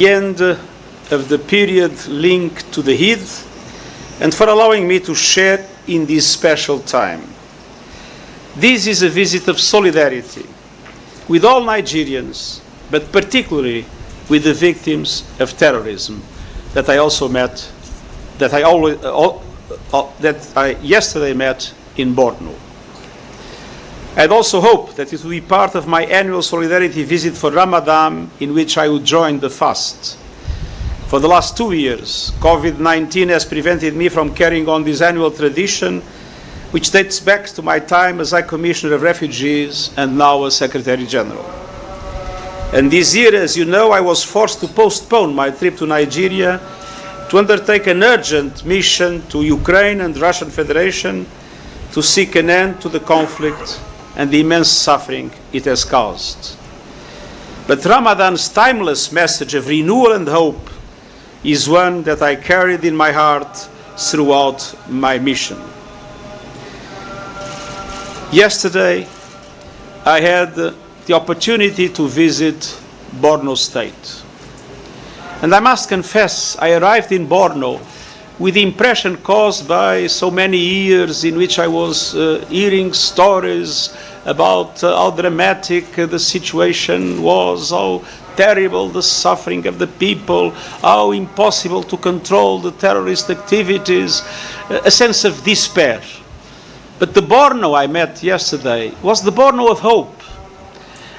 the end of the period linked to the Eid, and for allowing me to share in this special time. This is a visit of solidarity with all Nigerians, but particularly with the victims of terrorism that I also met, that I yesterday met in Borno. I'd also hope that it will be part of my annual solidarity visit for Ramadan, in which I would join the fast. For the last 2 years, COVID-19 has prevented me from carrying on this annual tradition, which dates back to my time as High Commissioner of Refugees and now as Secretary General. And this year, as you know, I was forced to postpone my trip to Nigeria to undertake an urgent mission to Ukraine and the Russian Federation to seek an end to the conflict and the immense suffering it has caused. But Ramadan's timeless message of renewal and hope is one that I carried in my heart throughout my mission. Yesterday, I had the opportunity to visit Borno State. And I must confess, I arrived in Borno with the impression caused by so many years in which I was hearing stories about how dramatic the situation was, how terrible the suffering of the people, how impossible to control the terrorist activities, a sense of despair. But the Borno I met yesterday was the Borno of hope.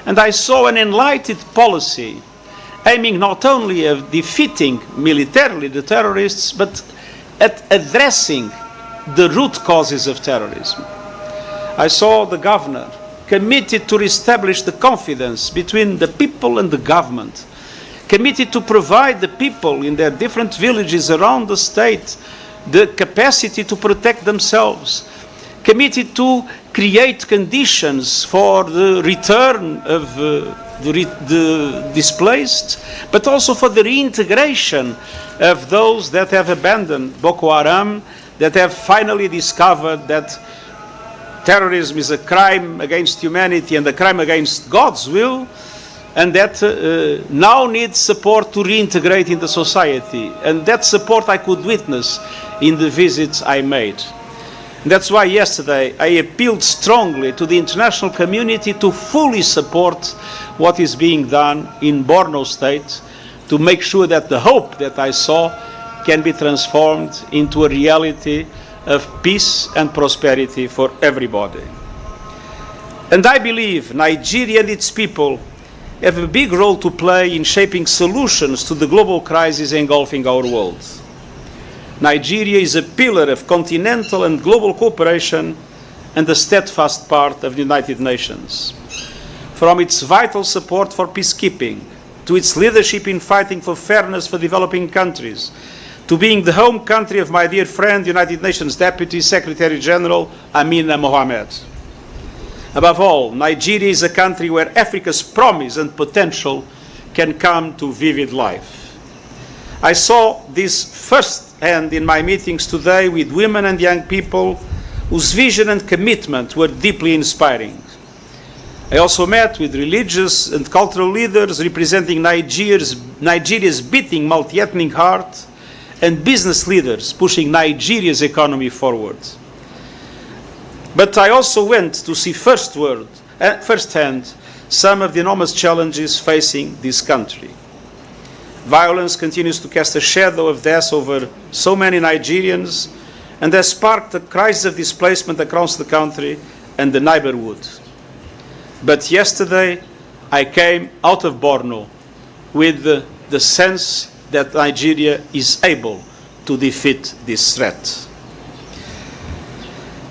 And I saw an enlightened policy aiming not only at defeating militarily the terrorists, but at addressing the root causes of terrorism. I saw the governor committed to reestablish the confidence between the people and the government, committed to provide the people in their different villages around the state the capacity to protect themselves, committed to create conditions for the return of the displaced, but also for the reintegration of those that have abandoned Boko Haram, that have finally discovered that terrorism is a crime against humanity and a crime against God's will, and that now needs support to reintegrate in the society. And that support I could witness in the visits I made. And that's why yesterday I appealed strongly to the international community to fully support what is being done in Borno State to make sure that the hope that I saw can be transformed into a reality of peace and prosperity for everybody. And I believe Nigeria and its people have a big role to play in shaping solutions to the global crisis engulfing our world. Nigeria is a pillar of continental and global cooperation and a steadfast part of the United Nations. From its vital support for peacekeeping, to its leadership in fighting for fairness for developing countries, to being the home country of my dear friend, United Nations Deputy Secretary General Amina Mohamed. Above all, Nigeria is a country where Africa's promise and potential can come to vivid life. I saw this firsthand in my meetings today with women and young people whose vision and commitment were deeply inspiring. I also met with religious and cultural leaders representing Nigeria's beating multi-ethnic heart and business leaders pushing Nigeria's economy forward. But I also went to see firsthand some of the enormous challenges facing this country. Violence continues to cast a shadow of death over so many Nigerians and has sparked a crisis of displacement across the country and the neighborhood. But yesterday, I came out of Borno with the sense that Nigeria is able to defeat this threat.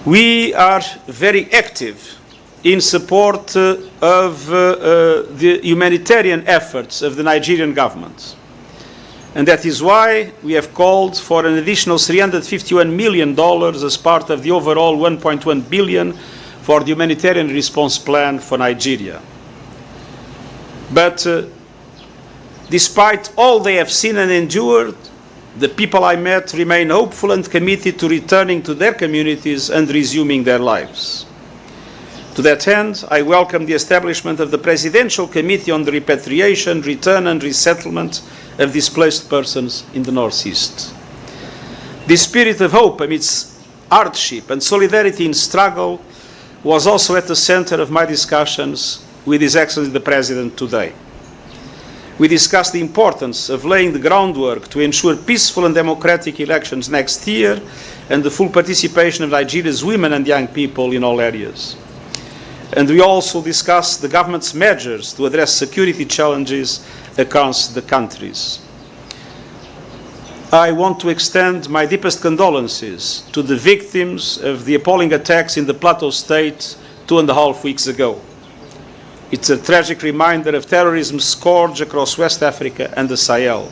We are very active in support of the humanitarian efforts of the Nigerian government. And that is why we have called for an additional $351 million as part of the overall $1.1 billion for the humanitarian response plan for Nigeria. But despite all they have seen and endured, the people I met remain hopeful and committed to returning to their communities and resuming their lives. To that end, I welcome the establishment of the Presidential Committee on the Repatriation, Return and Resettlement of Displaced Persons in the Northeast. This spirit of hope amidst hardship and solidarity in struggle was also at the center of my discussions with His Excellency the President today. We discussed the importance of laying the groundwork to ensure peaceful and democratic elections next year and the full participation of Nigeria's women and young people in all areas. And we also discussed the government's measures to address security challenges across the countries. I want to extend my deepest condolences to the victims of the appalling attacks in the Plateau State 2.5 weeks ago. It's a tragic reminder of terrorism's scourge across West Africa and the Sahel.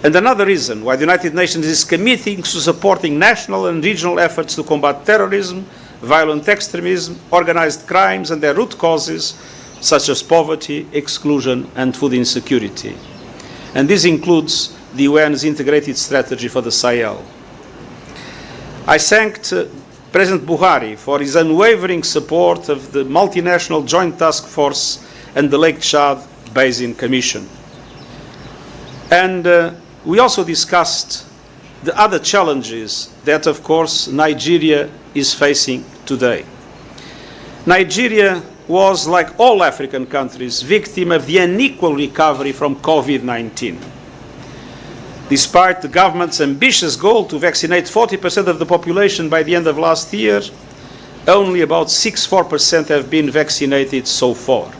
And another reason why the United Nations is committing to supporting national and regional efforts to combat terrorism, violent extremism, organized crimes and their root causes, such as poverty, exclusion and food insecurity. And this includes the UN's integrated strategy for the Sahel. I thanked President Buhari for his unwavering support of the multinational Joint Task Force and the Lake Chad Basin Commission. And we also discussed the other challenges that, of course, Nigeria is facing today. Nigeria was, like all African countries, victim of the unequal recovery from COVID-19. Despite the government's ambitious goal to vaccinate 40% of the population by the end of last year, only about 64% have been vaccinated so far.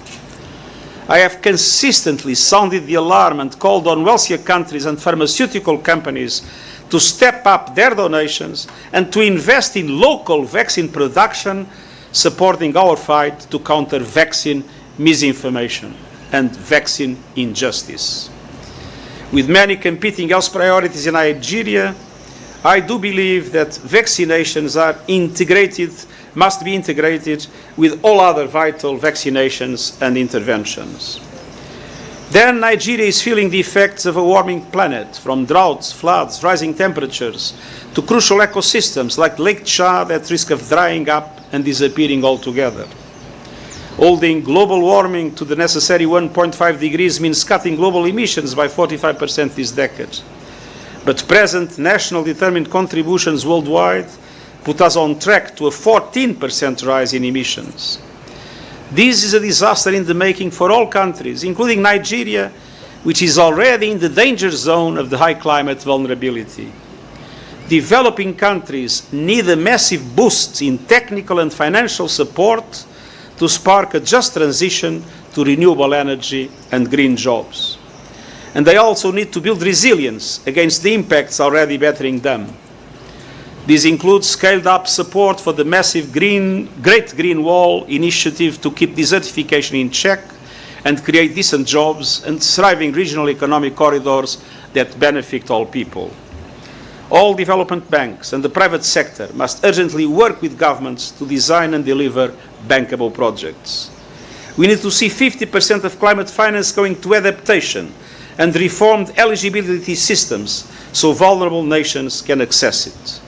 I have consistently sounded the alarm and called on wealthier countries and pharmaceutical companies to step up their donations and to invest in local vaccine production, supporting our fight to counter vaccine misinformation and vaccine injustice. With many competing health priorities in Nigeria, I do believe that vaccinations must be integrated with all other vital vaccinations and interventions. Then Nigeria is feeling the effects of a warming planet, from droughts, floods, rising temperatures, to crucial ecosystems like Lake Chad at risk of drying up and disappearing altogether. Holding global warming to the necessary 1.5 degrees means cutting global emissions by 45% this decade. But present national determined contributions worldwide put us on track to a 14% rise in emissions. This is a disaster in the making for all countries, including Nigeria, which is already in the danger zone of the high climate vulnerability. Developing countries need a massive boost in technical and financial support to spark a just transition to renewable energy and green jobs. And they also need to build resilience against the impacts already battering them. This includes scaled-up support for the massive Great Green Wall initiative to keep desertification in check and create decent jobs and thriving regional economic corridors that benefit all people. All development banks and the private sector must urgently work with governments to design and deliver bankable projects. We need to see 50% of climate finance going to adaptation and reformed eligibility systems so vulnerable nations can access it.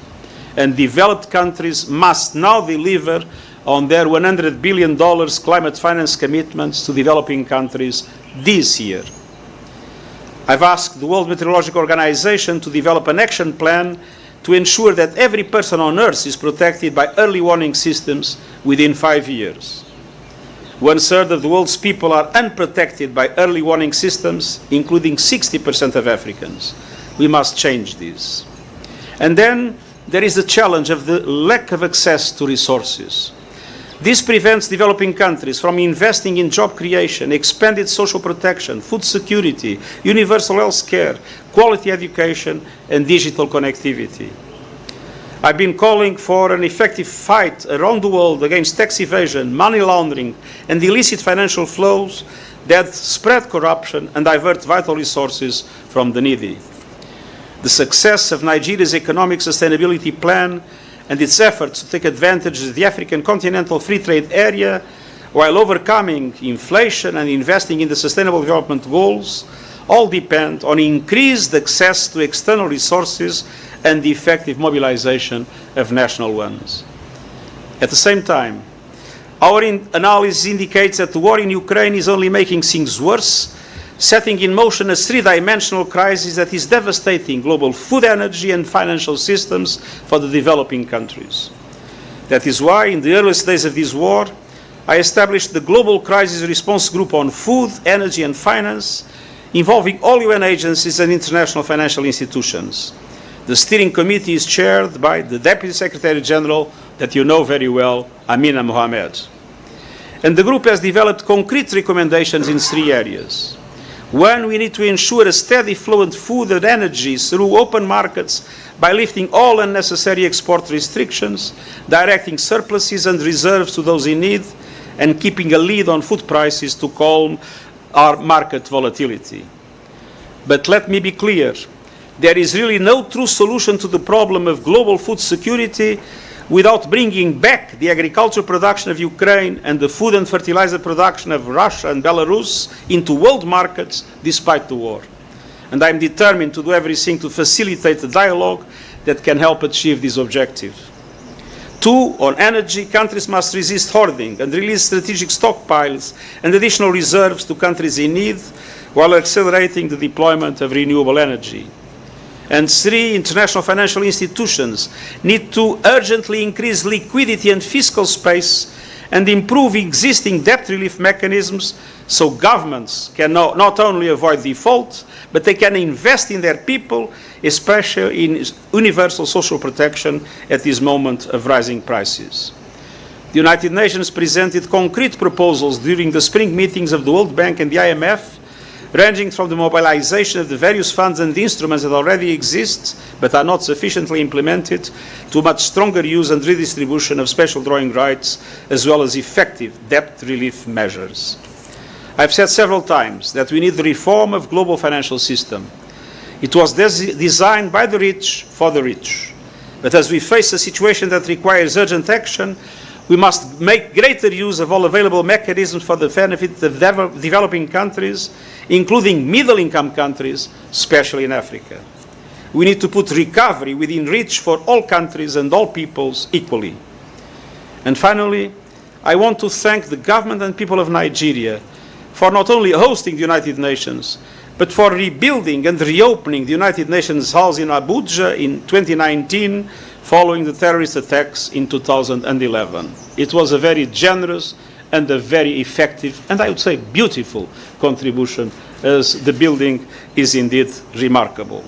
And developed countries must now deliver on their $100 billion climate finance commitments to developing countries this year. I've asked the World Meteorological Organization to develop an action plan to ensure that every person on Earth is protected by early warning systems within 5 years. 1/3 of the world's people are unprotected by early warning systems, including 60% of Africans. We must change this. And then there is the challenge of the lack of access to resources. This prevents developing countries from investing in job creation, expanded social protection, food security, universal health care, quality education, and digital connectivity. I've been calling for an effective fight around the world against tax evasion, money laundering, and illicit financial flows that spread corruption and divert vital resources from the needy. The success of Nigeria's economic sustainability plan and its efforts to take advantage of the African continental free trade area while overcoming inflation and investing in the Sustainable Development Goals all depend on increased access to external resources and the effective mobilization of national ones. At the same time, Our analysis indicates that the war in Ukraine is only making things worse, setting in motion a three-dimensional crisis that is devastating global food, energy, and financial systems for the developing countries. That is why, in the earliest days of this war, I established the Global Crisis Response Group on Food, Energy, and Finance, involving all UN agencies and international financial institutions. The steering committee is chaired by the Deputy Secretary General, that you know very well, Amina Mohamed. And the group has developed concrete recommendations in three areas. One, we need to ensure a steady flow of food and energy through open markets by lifting all unnecessary export restrictions, directing surpluses and reserves to those in need, and keeping a lid on food prices to calm our market volatility. But let me be clear, there is really no true solution to the problem of global food security without bringing back the agricultural production of Ukraine and the food and fertilizer production of Russia and Belarus into world markets despite the war. And I'm determined to do everything to facilitate the dialogue that can help achieve this objective. Two, on energy, countries must resist hoarding and release strategic stockpiles and additional reserves to countries in need while accelerating the deployment of renewable energy. And three, international financial institutions need to urgently increase liquidity and fiscal space and improve existing debt relief mechanisms so governments can not only avoid default, but they can invest in their people, especially in universal social protection at this moment of rising prices. The United Nations presented concrete proposals during the spring meetings of the World Bank and the IMF, ranging from the mobilization of the various funds and instruments that already exist but are not sufficiently implemented to much stronger use and redistribution of special drawing rights as well as effective debt relief measures. I've said several times that we need the reform of global financial system. It was designed by the rich for the rich. But as we face a situation that requires urgent action, we must make greater use of all available mechanisms for the benefit of developing countries, including middle-income countries, especially in Africa. We need to put recovery within reach for all countries and all peoples equally. And finally, I want to thank the government and people of Nigeria for not only hosting the United Nations, but for rebuilding and reopening the United Nations House in Abuja in 2019, following the terrorist attacks in 2011. It was a very generous and a very effective, and I would say beautiful contribution, as the building is indeed remarkable.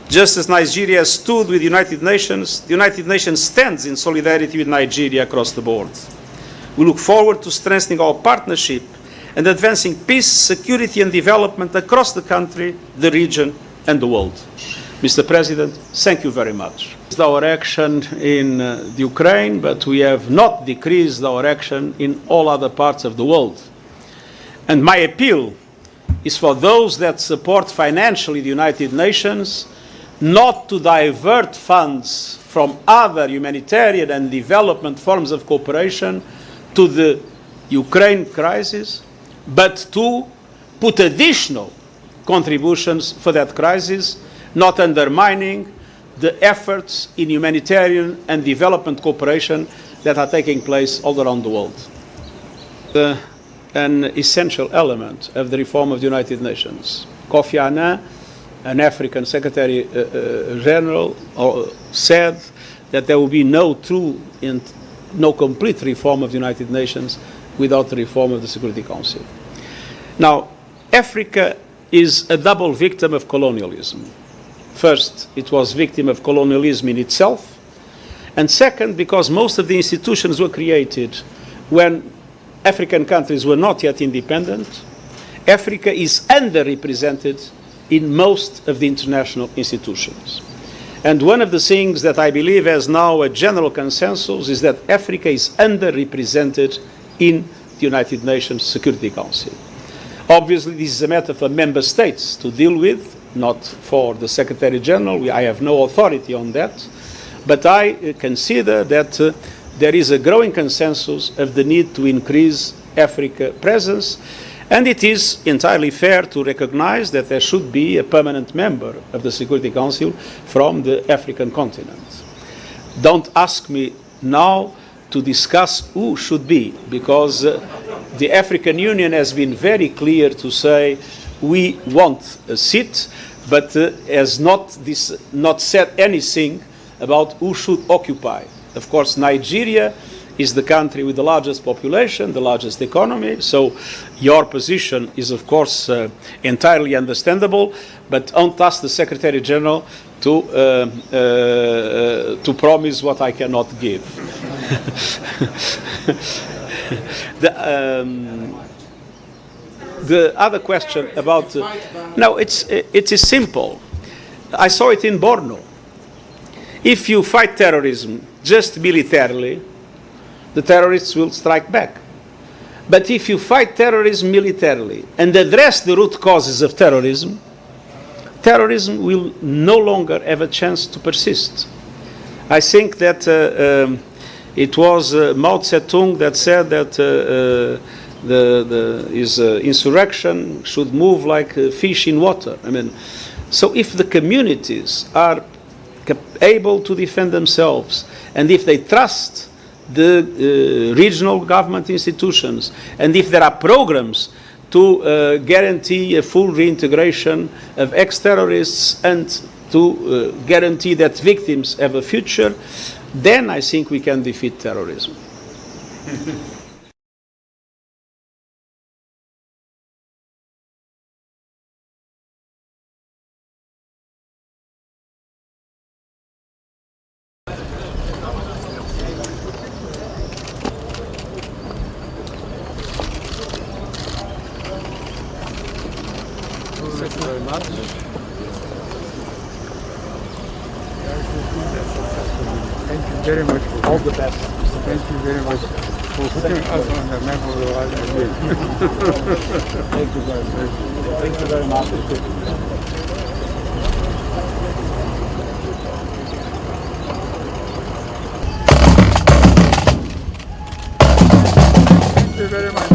Just as Nigeria stood with the United Nations stands in solidarity with Nigeria across the board. We look forward to strengthening our partnership and advancing peace, security and development across the country, the region and the world. Mr. President, thank you very much. Our action in Ukraine, but we have not decreased our action in all other parts of the world. And my appeal is for those that support financially the United Nations not to divert funds from other humanitarian and development forms of cooperation to the Ukraine crisis, but to put additional contributions for that crisis, not undermining the efforts in humanitarian and development cooperation that are taking place all around the world. An essential element of the reform of the United Nations. Kofi Annan, an African Secretary General, said that there will be no true and no complete reform of the United Nations without the reform of the Security Council. Now, Africa is a double victim of colonialism. First, it was victim of colonialism in itself, and second, because most of the institutions were created when African countries were not yet independent. Africa is underrepresented in most of the international institutions. And one of the things that I believe has now a general consensus is that Africa is underrepresented in the United Nations Security Council. Obviously, this is a matter for member states to deal with, not for the Secretary General. I have no authority on that. But I consider that there is a growing consensus of the need to increase Africa presence. And it is entirely fair to recognize that there should be a permanent member of the Security Council from the African continent. Don't ask me now to discuss who should be, because the African Union has been very clear to say we want a seat, but has not said anything about who should occupy. Of course, Nigeria is the country with the largest population, the largest economy, so your position is, of course, entirely understandable, but don't ask the Secretary General to promise what I cannot give. The other question about... no, it is simple. I saw it in Borno. If you fight terrorism just militarily, the terrorists will strike back. But if you fight terrorism militarily and address the root causes of terrorism, terrorism will no longer have a chance to persist. I think that it was Mao Zedong that said that his insurrection should move like fish in water. I mean, so if the communities are able to defend themselves, and if they trust the regional government institutions, and if there are programs to guarantee a full reintegration of ex-terrorists and to guarantee that victims have a future, then I think we can defeat terrorism. Thank you very much. Thank you very much for all the best. Thank you very much for putting us on the map of the world again. Thank you very much. Thank you very much. Thank you very much.